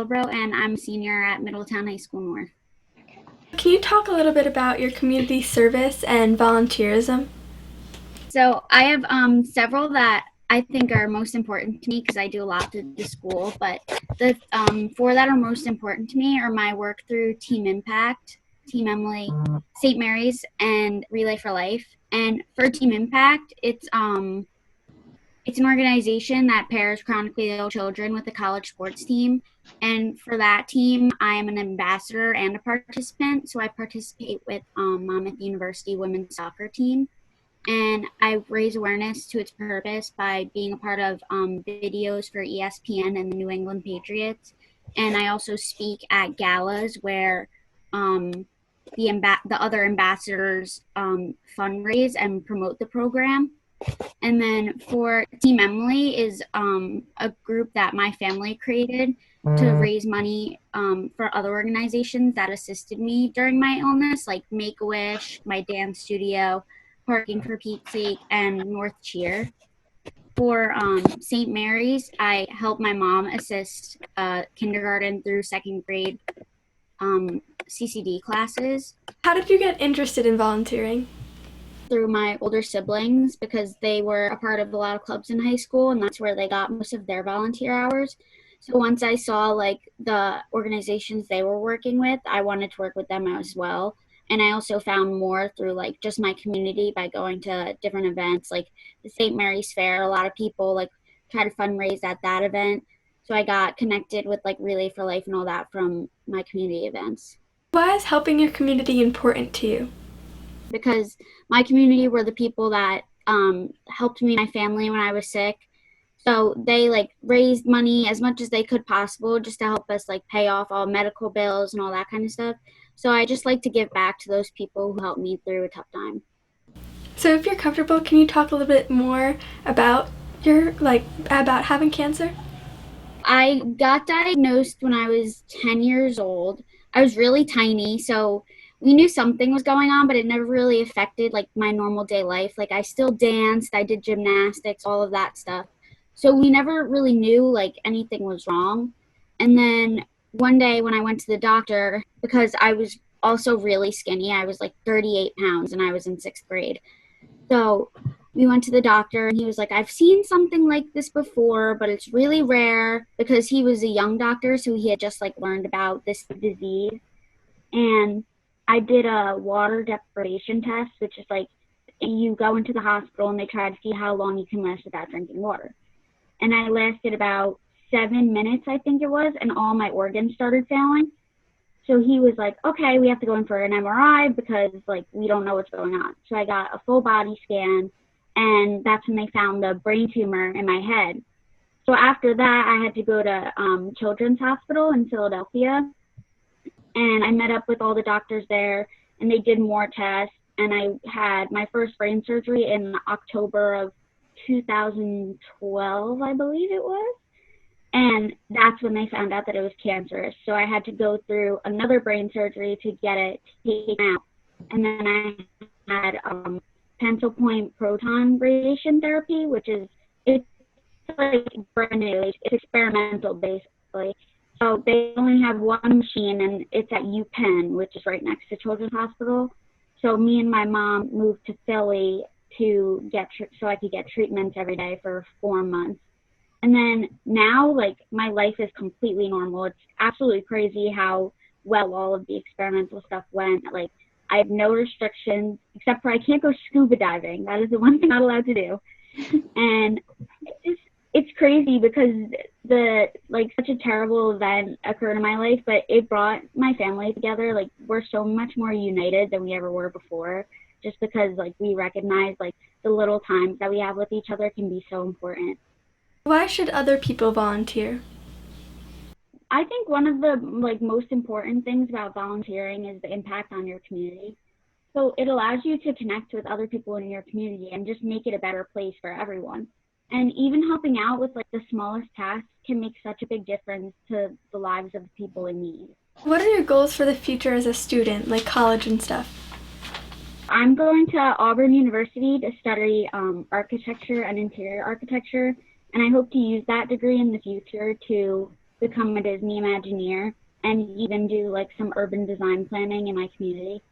Calabro, and I'm a senior at Middletown High School North. Can you talk a little bit about your community service and volunteerism? So I have several that I think are most important to me because I do a lot through the school. But the four that are most important to me are my work through Team Impact, Team Emily, St. Mary's, and Relay for Life. And for Team Impact, it's an organization that pairs chronically ill children with a college sports team. And for that team, I am an ambassador and a participant. So I participate with Monmouth University women's soccer team. And I raise awareness to its purpose by being a part of videos for ESPN and the New England Patriots. And I also speak at galas where the other ambassadors fundraise and promote the program. And then for Team Emily is a group that my family created to raise money for other organizations that assisted me during my illness, like Make-A-Wish, my dance studio, Parking for Pete's Sake, and North Cheer. For St. Mary's, I help my mom assist kindergarten through second grade CCD classes. How did you get interested in volunteering? Through my older siblings because they were a part of a lot of clubs in high school, and that's where they got most of their volunteer hours. So once I saw like the organizations they were working with, I wanted to work with them as well. And I also found more through like just my community by going to different events like the St. Mary's Fair. A lot of people like try to fundraise at that event. So I got connected with like Relay for Life and all that from my community events. Why is helping your community important to you? Because my community were the people that helped me and my family when I was sick. So they like raised money as much as they could possible just to help us like pay off all medical bills and all that kind of stuff. So I just like to give back to those people who helped me through a tough time. So if you're comfortable, can you talk a little bit more about about having cancer? I got diagnosed when I was 10 years old. I was really tiny, so we knew something was going on, but it never really affected like my normal day life. Like I still danced, I did gymnastics, all of that stuff. So we never really knew like anything was wrong. And then one day when I went to the doctor, because I was also really skinny, I was like 38 pounds and I was in sixth grade. So we went to the doctor and he was like, I've seen something like this before, but it's really rare because he was a young doctor. So he had just like learned about this disease. And I did a water deprivation test, which is like you go into the hospital and they try to see how long you can last without drinking water. And I lasted about 7 minutes, I think it was, and all my organs started failing. So he was like, okay, we have to go in for an MRI because like we don't know what's going on. So I got a full body scan, and that's when they found the brain tumor in my head. So after that, I had to go to Children's Hospital in Philadelphia, and I met up with all the doctors there, and they did more tests, and I had my first brain surgery in October of 2012, I believe it was. And that's when they found out that it was cancerous. So I had to go through another brain surgery to get it taken out. And then I had pencil point proton radiation therapy, which is it's like brand new. It's experimental, basically. So they only have one machine, and it's at UPenn, which is right next to Children's Hospital. So me and my mom moved to Philly to so I could get treatments every day for 4 months. And then now, like, my life is completely normal. It's absolutely crazy how well all of the experimental stuff went. Like, I have no restrictions, except for I can't go scuba diving. That is the one thing I'm not allowed to do. And it's crazy because such a terrible event occurred in my life, but it brought my family together. Like, we're so much more united than we ever were before, just because, like, we recognize, like, the little times that we have with each other can be so important. Why should other people volunteer? I think one of the like most important things about volunteering is the impact on your community. So it allows you to connect with other people in your community and just make it a better place for everyone. And even helping out with like the smallest tasks can make such a big difference to the lives of people in need. What are your goals for the future as a student, like college and stuff? I'm going to Auburn University to study architecture and interior architecture, and I hope to use that degree in the future to become a Disney Imagineer and even do like some urban design planning in my community.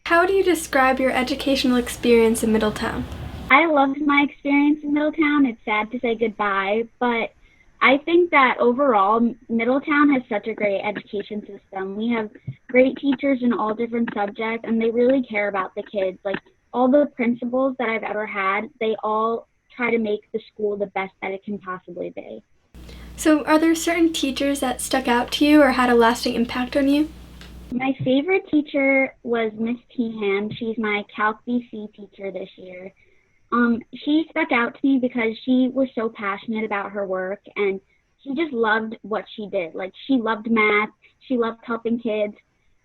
How do you describe your educational experience in Middletown? I loved my experience in Middletown. It's sad to say goodbye, but I think that overall, Middletown has such a great education system. We have great teachers in all different subjects, and they really care about the kids. Like all the principals that I've ever had, they all try to make the school the best that it can possibly be. So, are there certain teachers that stuck out to you or had a lasting impact on you? My favorite teacher was Miss Tehan. She's my Calc BC teacher this year. She stuck out to me because she was so passionate about her work and she just loved what she did. Like she loved math, she loved helping kids.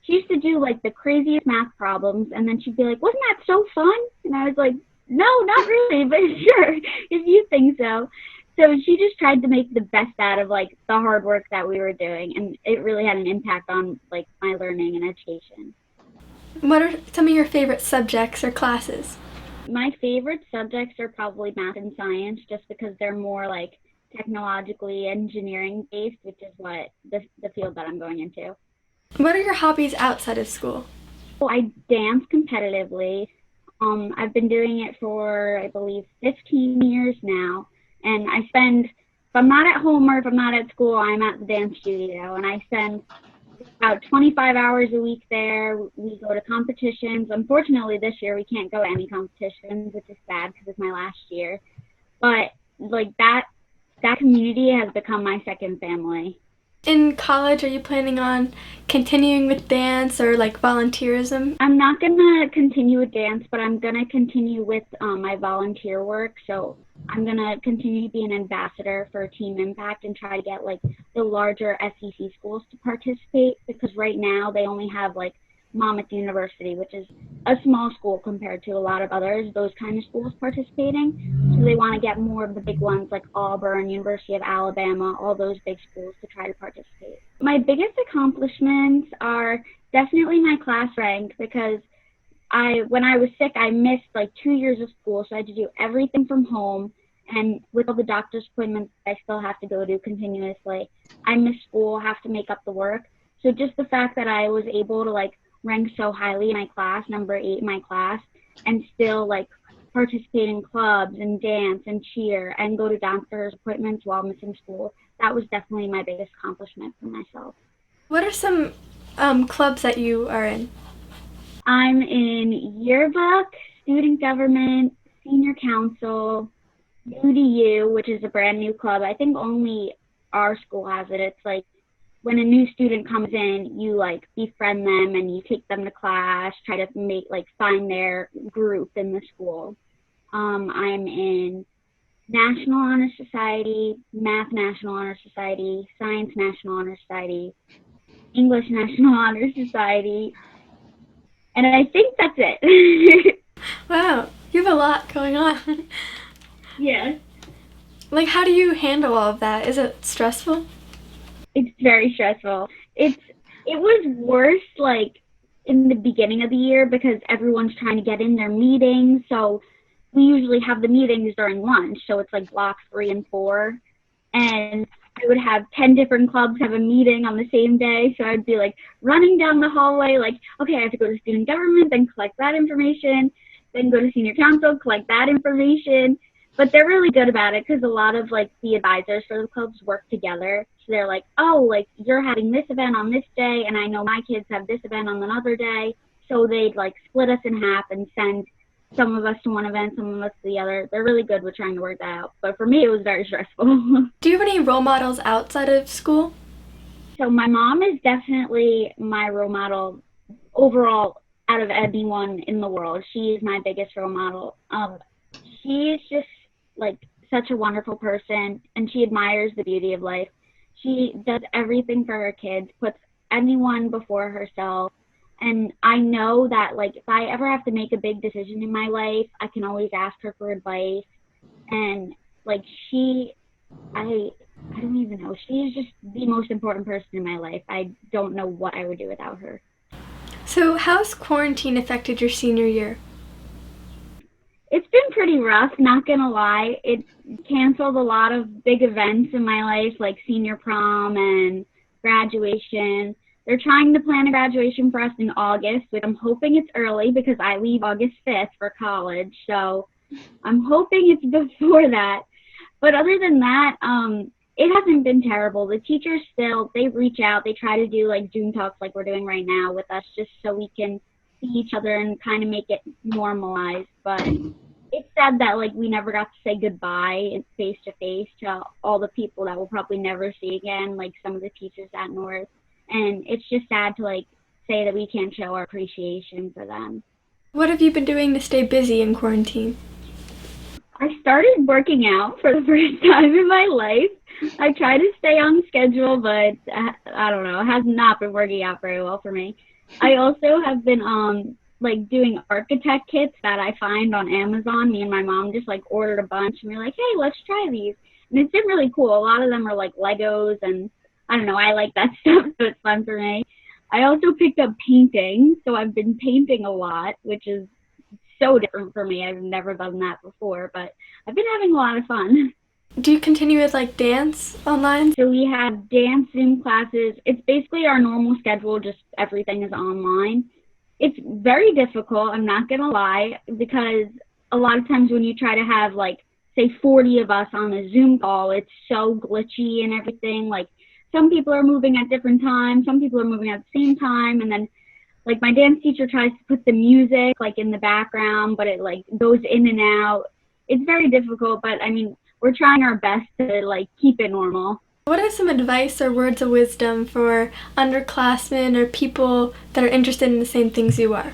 She used to do like the craziest math problems and then she'd be like, "Wasn't that so fun?" And I was like, "No, not really, but sure, if you think so." So she just tried to make the best out of like the hard work that we were doing and it really had an impact on like my learning and education. What are some of your favorite subjects or classes? My favorite subjects are probably math and science just because they're more like technologically engineering based, which is what the field that I'm going into. What are your hobbies outside of school? So I dance competitively. I've been doing it for, I believe, 15 years now. And I spend, if I'm not at home or if I'm not at school, I'm at the dance studio. And I spend about 25 hours a week there. We go to competitions. Unfortunately, this year we can't go to any competitions, which is sad because it's my last year. But like that community has become my second family. In college, are you planning on continuing with dance or like volunteerism? I'm not gonna continue with dance, but I'm gonna continue with my volunteer work. So I'm gonna continue to be an ambassador for Team Impact and try to get like the larger SEC schools to participate because right now they only have like Monmouth University, which is a small school compared to a lot of others, those kind of schools participating. So they want to get more of the big ones like Auburn, University of Alabama, all those big schools to try to participate. My biggest accomplishments are definitely my class rank because when I was sick, I missed like 2 years of school, so I had to do everything from home. And with all the doctor's appointments I still have to go to continuously, I miss school, have to make up the work. So just the fact that I was able to like rank so highly in my class, number 8 in my class, and still like participate in clubs and dance and cheer and go to doctor's appointments while missing school, that was definitely my biggest accomplishment for myself. What are some clubs that you are in? I'm in yearbook, student government, senior council, UDU, which is a brand new club. I think only our school has it. It's like when a new student comes in, you like befriend them and you take them to class, try to make like find their group in the school. I'm in National Honor Society, Math National Honor Society, Science National Honor Society, English National Honor Society, and I think that's it. Wow, you have a lot going on. Yeah. Like, how do you handle all of that? Is it stressful? It's very stressful. It was worse like in the beginning of the year because everyone's trying to get in their meetings. So we usually have the meetings during lunch. So it's like block 3 and 4. And I would have 10 different clubs have a meeting on the same day. So I'd be like running down the hallway, like, okay, I have to go to student government, then collect that information, then go to senior council, collect that information. But they're really good about it because a lot of like the advisors for the clubs work together. So they're like, oh, like you're having this event on this day, and I know my kids have this event on another day. So they'd like split us in half and send some of us to one event, some of us to the other. They're really good with trying to work that out. But for me, it was very stressful. Do you have any role models outside of school? So my mom is definitely my role model overall out of anyone in the world. She is my biggest role model. She is just like such a wonderful person and she admires the beauty of life. She does everything for her kids, puts anyone before herself. And I know that like if I ever have to make a big decision in my life, I can always ask her for advice. And like I don't even know. She is just the most important person in my life. I don't know what I would do without her. So, how's quarantine affected your senior year? It's been pretty rough, not gonna lie. It canceled a lot of big events in my life, like senior prom and graduation. They're trying to plan a graduation for us in August, which I'm hoping it's early because I leave August 5th for college. So I'm hoping it's before that. But other than that, it hasn't been terrible. The teachers still, they reach out. They try to do like Zoom talks like we're doing right now with us just so we can see each other and kind of make it normalized. But it's sad that like we never got to say goodbye face to face to all the people that we'll probably never see again, like some of the teachers at North. And it's just sad to like say that we can't show our appreciation for them. What have you been doing to stay busy in quarantine? I started working out for the first time in my life. I try to stay on schedule, but I don't know, it has not been working out very well for me. I also have been like doing architect kits that I find on Amazon. Me and my mom just like ordered a bunch and we are like, hey, let's try these. And it's been really cool. A lot of them are like Legos and I don't know, I like that stuff, so it's fun for me. I also picked up painting, so I've been painting a lot, which is so different for me. I've never done that before, but I've been having a lot of fun. Do you continue with like dance online? So we have dance Zoom classes. It's basically our normal schedule, just everything is online. It's very difficult, I'm not going to lie, because a lot of times when you try to have like, say 40 of us on a Zoom call, it's so glitchy and everything. Like some people are moving at different times, some people are moving at the same time, and then like my dance teacher tries to put the music like in the background, but it like goes in and out. It's very difficult, but I mean, we're trying our best to like keep it normal. What are some advice or words of wisdom for underclassmen or people that are interested in the same things you are?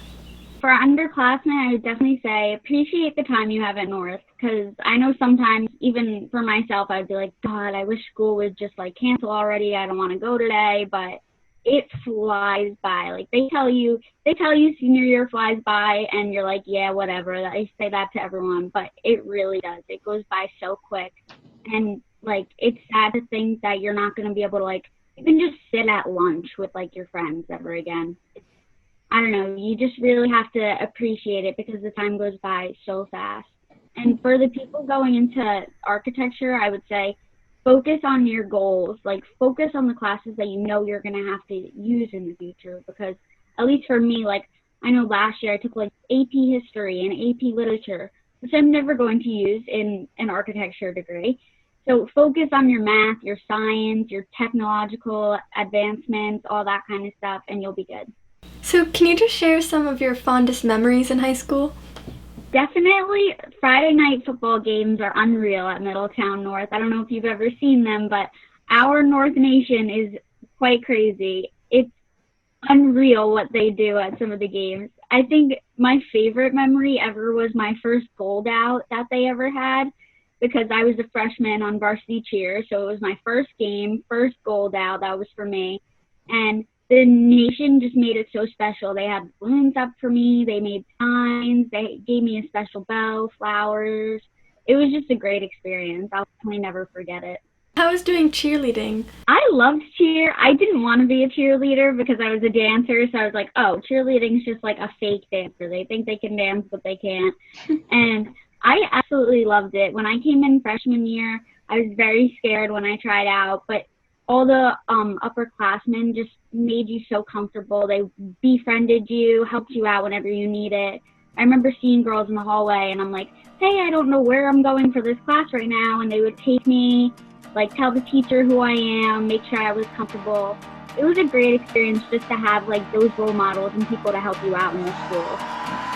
For underclassmen, I would definitely say appreciate the time you have at North, because I know sometimes, even for myself, I'd be like, God, I wish school would just like cancel already. I don't want to go today, but it flies by. Like they tell you senior year flies by and you're like, yeah, whatever. I say that to everyone, but it really does. It goes by so quick. And like, it's sad to think that you're not going to be able to like, even just sit at lunch with like your friends ever again. I don't know. You just really have to appreciate it because the time goes by so fast. And for the people going into architecture, I would say, focus on your goals, like focus on the classes that you know you're going to have to use in the future, because at least for me, like I know last year I took like AP history and AP literature, which I'm never going to use in an architecture degree. So focus on your math, your science, your technological advancements, all that kind of stuff, and you'll be good. So can you just share some of your fondest memories in high school? Definitely Friday night football games are unreal at Middletown North. I don't know if you've ever seen them, but our North Nation is quite crazy. It's unreal what they do at some of the games. I think my favorite memory ever was my first gold out that they ever had, because I was a freshman on varsity cheer. So it was my first game, first gold out. That was for me. And the nation just made it so special. They had balloons up for me. They made signs. They gave me a special bow, flowers. It was just a great experience. I'll definitely never forget it. How was doing cheerleading? I loved cheer. I didn't want to be a cheerleader because I was a dancer. So I was like, oh, cheerleading's just like a fake dancer. They think they can dance, but they can't. And I absolutely loved it. When I came in freshman year, I was very scared when I tried out, but all the upperclassmen just made you so comfortable. They befriended you, helped you out whenever you need it. I remember seeing girls in the hallway and I'm like, hey, I don't know where I'm going for this class right now. And they would take me, like tell the teacher who I am, make sure I was comfortable. It was a great experience just to have like those role models and people to help you out in the school.